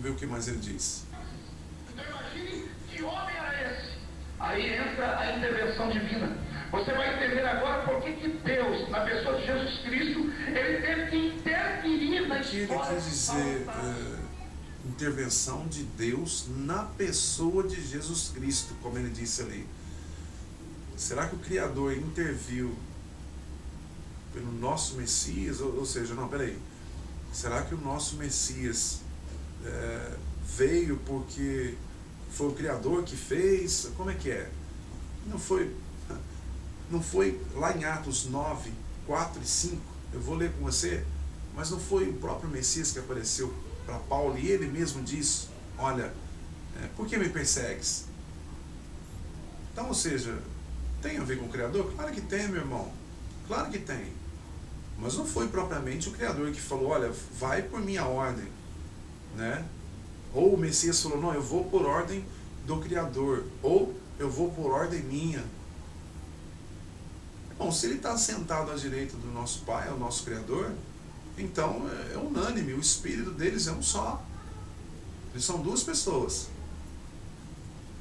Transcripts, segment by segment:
ver o que mais ele diz. Então imagine que homem era esse. Aí entra a intervenção divina. Você vai entender agora por que Deus, na pessoa de Jesus Cristo, ele teve que interferir na história. O que ele quis dizer, intervenção de Deus na pessoa de Jesus Cristo, como ele disse ali. Será que o Criador interviu pelo nosso Messias? Ou seja, não, peraí. Será que o nosso Messias veio porque foi o Criador que fez? Como é que é? Não foi lá em Atos 9, 4 e 5, eu vou ler com você, mas não foi o próprio Messias que apareceu para Paulo e ele mesmo disse, olha, por que me persegues? Então, ou seja, tem a ver com o Criador? Claro que tem, meu irmão, claro que tem, mas não foi propriamente o Criador que falou, olha, vai por minha ordem, né? Ou o Messias falou, não, eu vou por ordem do Criador, ou eu vou por ordem minha. Bom, se ele está sentado à direita do nosso Pai, é o nosso Criador, então é unânime, o Espírito deles é um só. Eles são duas pessoas,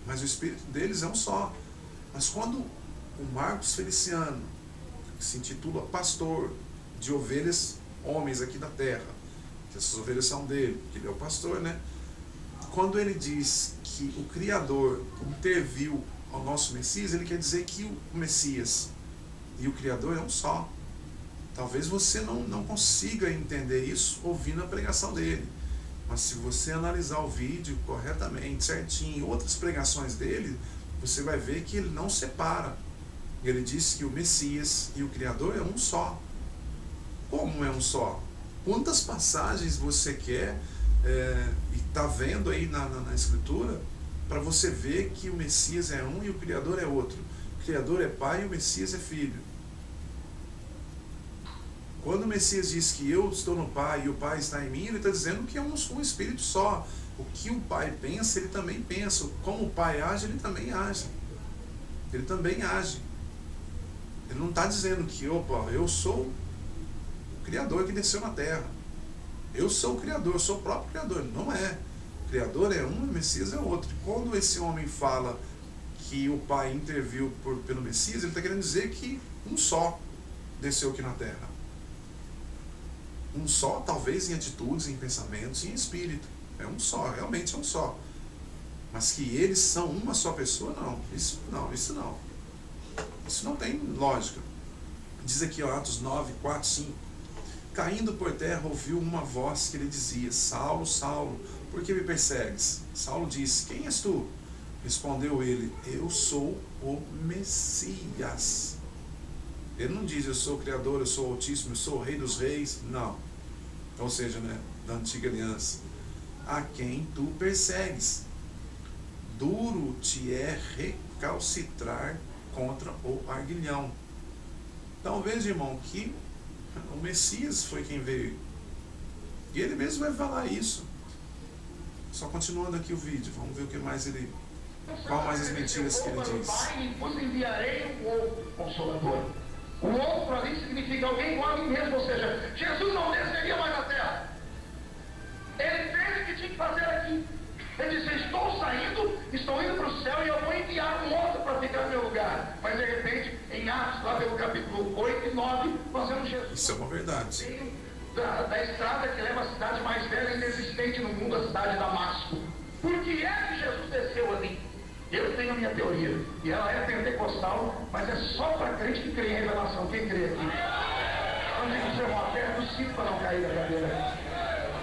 mas o Espírito deles é um só. Mas quando o Marcos Feliciano, que se intitula pastor de ovelhas, homens aqui da terra, que essas ovelhas são dele, que ele é o pastor, né? Quando ele diz que o Criador interviu ao nosso Messias, ele quer dizer que o Messias e o Criador é um só. Talvez você não consiga entender isso ouvindo a pregação dele, mas se você analisar o vídeo corretamente, certinho, outras pregações dele, você vai ver que ele não separa. Ele diz que o Messias e o Criador é um só. Como é um só? Quantas passagens você quer e está vendo aí na Escritura para você ver que o Messias é um e o Criador é outro? O Criador é Pai e o Messias é Filho. Quando o Messias diz que eu estou no Pai e o Pai está em mim, ele está dizendo que é um Espírito só. O que o Pai pensa, ele também pensa. Como o Pai age, ele também age. Ele também age. Ele não está dizendo que, opa, eu sou o Criador que desceu na Terra. Eu sou o Criador, eu sou o próprio Criador. Não é. O Criador é um e o Messias é outro. E quando esse homem fala que o Pai interviu pelo Messias, ele está querendo dizer que um só desceu aqui na Terra. Um só, talvez em atitudes, em pensamentos, em espírito. É um só, realmente é um só. Mas que eles são uma só pessoa, não. Isso não. Isso não tem lógica. Diz aqui, ó, Atos 9, 4, 5. Caindo por terra, ouviu uma voz que lhe dizia, Saulo, Saulo, por que me persegues? Saulo disse, quem és tu? Respondeu ele, eu sou o Messias. Ele não diz, eu sou o Criador, eu sou o Altíssimo, eu sou o Rei dos Reis. Não. Ou seja, né, da antiga aliança. A quem tu persegues. Duro te é recalcitrar contra o arguilhão. Então veja, irmão, que o Messias foi quem veio. E ele mesmo vai falar isso. Só continuando aqui o vídeo, vamos ver o que mais ele... Qual mais as mentiras que ele diz. Vos enviarei o outro Consolador. O outro ali significa alguém igual a mim mesmo, ou seja, Jesus não desceria mais na terra. Ele fez o que tinha que fazer aqui. Ele disse, estou saindo, estou indo para o céu e eu vou enviar um outro para ficar no meu lugar. Mas de repente, em Atos, lá pelo capítulo 8 e 9, nós vemos Jesus. Isso é uma verdade. Da estrada que leva à cidade mais velha inexistente no mundo, a cidade de Damasco. Por que é que Jesus desceu ali? Eu tenho a minha teoria, e ela é pentecostal, mas é só para crente que crê em revelação. Quem crê aqui? Eu digo o sermão aperto o cinto para não cair da cadeira.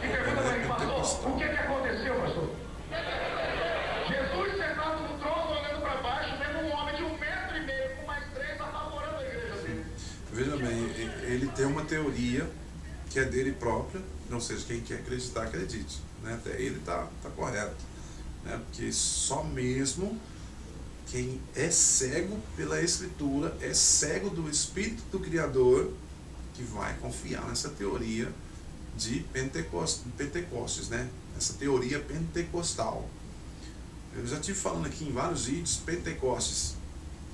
E pergunta para mim, pastor, o que aconteceu, pastor? Jesus sentado no trono, olhando para baixo, vendo um homem de 1,5 metros, com mais 3, apavorando a igreja dele. Veja bem, ele tem uma teoria que é dele própria, ou seja, quem quer acreditar, acredite. Né? Até ele está correto. Né? Porque só mesmo quem é cego pela Escritura, é cego do Espírito do Criador, que vai confiar nessa teoria de Pentecostes, né? Essa teoria pentecostal. Eu já estive falando aqui em vários vídeos, Pentecostes.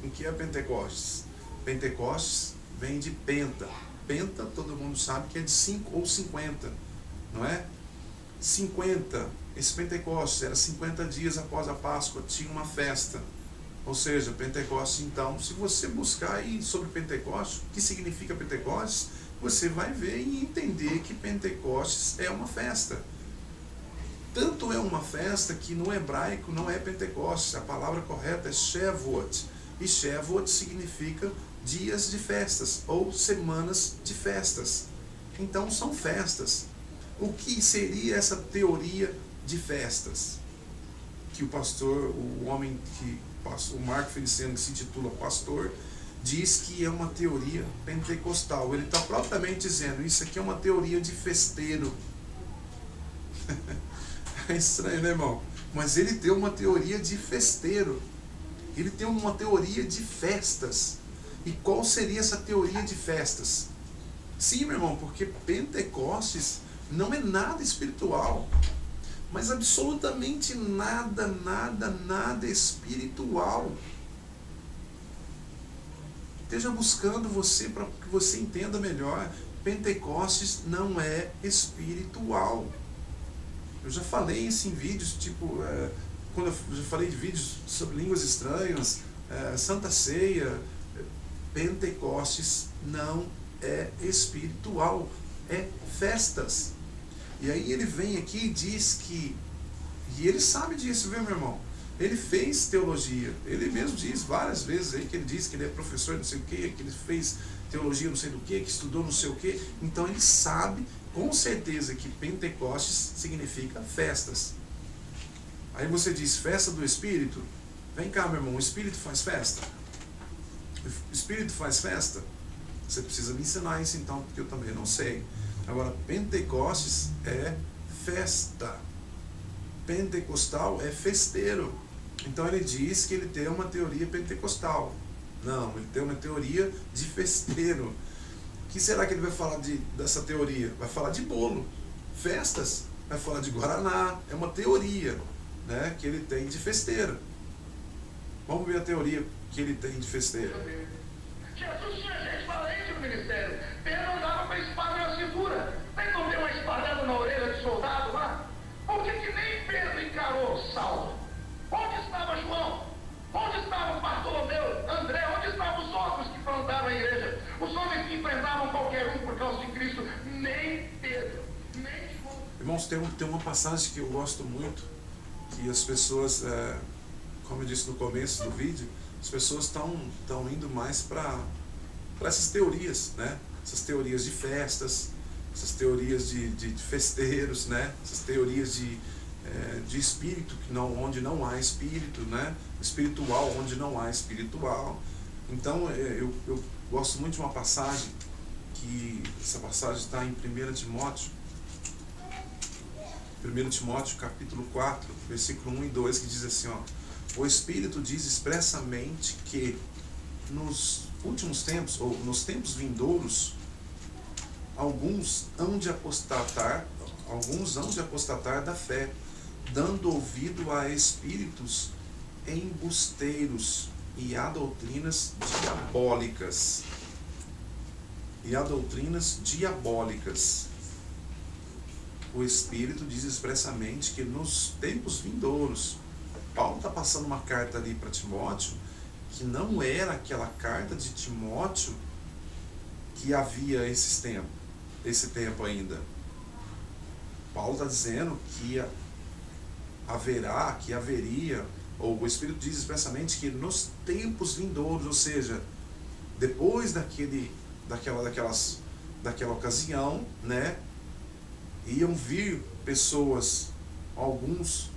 O que é Pentecostes? Pentecostes vem de penta. Penta, todo mundo sabe que é de 5 ou 50, não é? 50, esse Pentecostes era 50 dias após a Páscoa, tinha uma festa. Ou seja, Pentecostes, então, se você buscar aí sobre Pentecostes, o que significa Pentecostes, você vai ver e entender que Pentecostes é uma festa. Tanto é uma festa que no hebraico não é Pentecostes, a palavra correta é Shavuot. E Shavuot significa dias de festas ou semanas de festas. Então são festas. O que seria essa teoria de festas? Que o pastor, o homem que o Marco Feliciano, que se intitula pastor, diz que é uma teoria pentecostal. Ele está propriamente dizendo, isso aqui é uma teoria de festeiro. É estranho, né, irmão? Mas ele tem uma teoria de festeiro. Ele tem uma teoria de festas. E qual seria essa teoria de festas? Sim, meu irmão, porque Pentecostes não é nada espiritual. Mas absolutamente nada, nada, nada espiritual. Esteja buscando você para que você entenda melhor. Pentecostes não é espiritual. Eu já falei isso em vídeos, tipo, quando eu já falei de vídeos sobre línguas estranhas, Santa Ceia. Pentecostes não é espiritual, é festas. E aí ele vem aqui e diz que, e ele sabe disso, viu, meu irmão? Ele fez teologia, ele mesmo diz várias vezes aí que ele diz que ele é professor não sei o que ele fez teologia não sei do que estudou não sei o que. Então ele sabe com certeza que Pentecostes significa festas. Aí você diz, festa do Espírito? Vem cá, meu irmão, o Espírito faz festa? O Espírito faz festa? Você precisa me ensinar isso então, porque eu também não sei. Agora, Pentecostes é festa. Pentecostal é festeiro. Então ele diz que ele tem uma teoria pentecostal. Não, ele tem uma teoria de festeiro. O que será que ele vai falar dessa teoria? Vai falar de bolo, festas, vai falar de guaraná. É uma teoria, né, que ele tem de festeiro. Vamos ver a teoria que ele tem de festeiro. Jesus tinha gente valente no ministério. Pedro andava com a espada na cintura. Nem não deu uma espadada na orelha de soldado lá? Por que nem Pedro encarou Saulo? Onde estava João? Onde estava Bartolomeu, André? Onde estavam os outros que plantaram a igreja? Os homens que enfrentavam qualquer um por causa de Cristo? Nem Pedro, nem João. Irmãos, tem uma passagem que eu gosto muito, que as pessoas, como eu disse no começo do vídeo, as pessoas estão indo mais para essas teorias, né? Essas teorias de festas, essas teorias de festeiros, né? Essas teorias de espírito, onde não há espírito, né? Espiritual, onde não há espiritual. Então, eu gosto muito de uma passagem, que essa passagem está em 1 Timóteo, capítulo 4, versículo 1 e 2, que diz assim, ó: o Espírito diz expressamente que nos últimos tempos, ou nos tempos vindouros, alguns hão de apostatar da fé, dando ouvido a espíritos embusteiros e a doutrinas diabólicas. O Espírito diz expressamente que nos tempos vindouros, Paulo está passando uma carta ali para Timóteo, que não era aquela carta de Timóteo que havia esse tempo ainda. Paulo está dizendo que haveria, ou o Espírito diz expressamente que nos tempos vindouros, ou seja, depois daquela ocasião, né, iam vir pessoas, alguns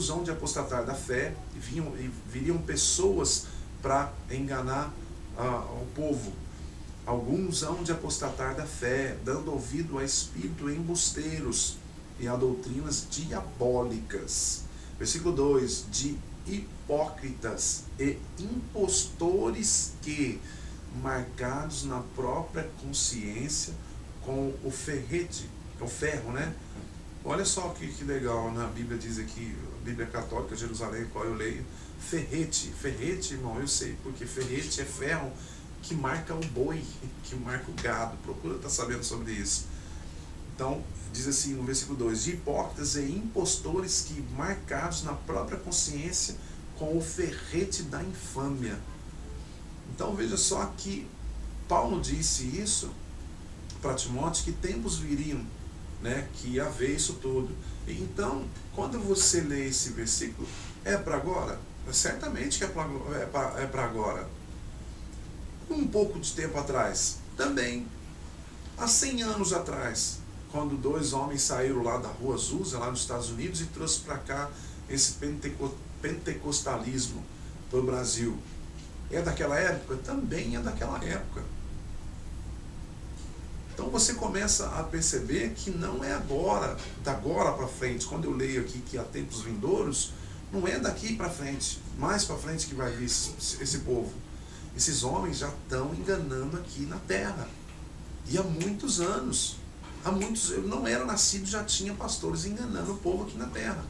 hão de apostatar da fé, e viriam pessoas para enganar o povo. Alguns hão de apostatar da fé, dando ouvido a espírito embusteiros e a doutrinas diabólicas. Versículo 2: de hipócritas e impostores que, marcados na própria consciência com o ferrete, o ferro, né? Olha só que legal, né? A Bíblia diz aqui, a Bíblia Católica, Jerusalém, qual eu leio, ferrete, irmão, eu sei, porque ferrete é ferro que marca o boi, que marca o gado. Procura estar sabendo sobre isso. Então, diz assim no versículo 2, de hipócritas e impostores que, marcados na própria consciência com o ferrete da infâmia. Então veja só que Paulo disse isso para Timóteo, que tempos viriam, né, que ia haver isso tudo. Então, quando você lê esse versículo, é para agora? Certamente que é para agora. Um pouco de tempo atrás, também. Há 100 anos atrás, quando 2 homens saíram lá da Rua Azusa, lá nos Estados Unidos, e trouxeram para cá esse pentecostalismo para o Brasil. É daquela época? Também é daquela época. Então você começa a perceber que não é agora, da agora para frente. Quando eu leio aqui que há tempos vindouros, não é daqui para frente, mais para frente que vai vir esse povo. Esses homens já estão enganando aqui na terra. E há muitos anos. Eu não era nascido, já tinha pastores enganando o povo aqui na terra.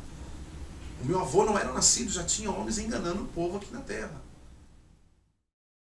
O meu avô não era nascido, já tinha homens enganando o povo aqui na terra.